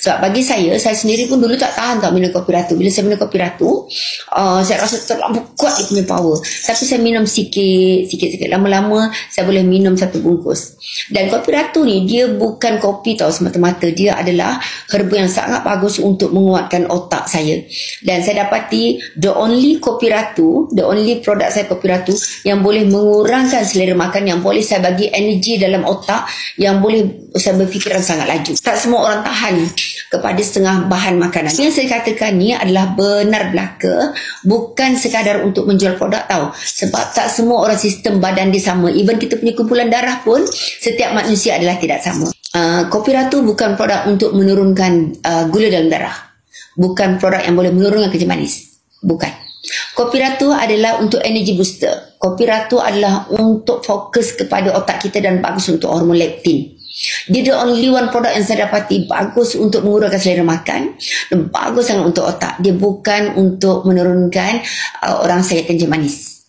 Sebab bagi saya sendiri pun dulu tak tahan tau minum kopi ratu. Bila saya minum kopi ratu, saya rasa terlalu kuat dia punya power. Tapi saya minum sikit-sikit. Lama-lama saya boleh minum 1 bungkus. Dan kopi ratu ni dia bukan kopi tau semata-mata. Dia adalah herba yang sangat bagus untuk menguatkan otak saya. Dan saya dapati the only produk saya kopi ratu yang boleh mengurangkan selera makan, yang boleh saya bagi energi dalam otak, yang boleh saya berfikiran sangat laju. Tak semua orang tahan kepada setengah bahan makanan. Yang saya katakan ni adalah benar belaka, bukan sekadar untuk menjual produk tau. Sebab tak semua orang sistem badan dia sama. Even kita punya kumpulan darah pun setiap manusia adalah tidak sama. Kopi ratu bukan produk untuk menurunkan gula dalam darah. Bukan produk yang boleh menurunkan kencing manis. Bukan. Kopi ratu adalah untuk energy booster. Kopi ratu adalah untuk fokus kepada otak kita dan bagus untuk hormon leptin. Dia the only one produk yang saya dapati bagus untuk mengurangkan selera makan dan bagus sangat untuk otak. Dia bukan untuk menurunkan orang sakit kencing manis.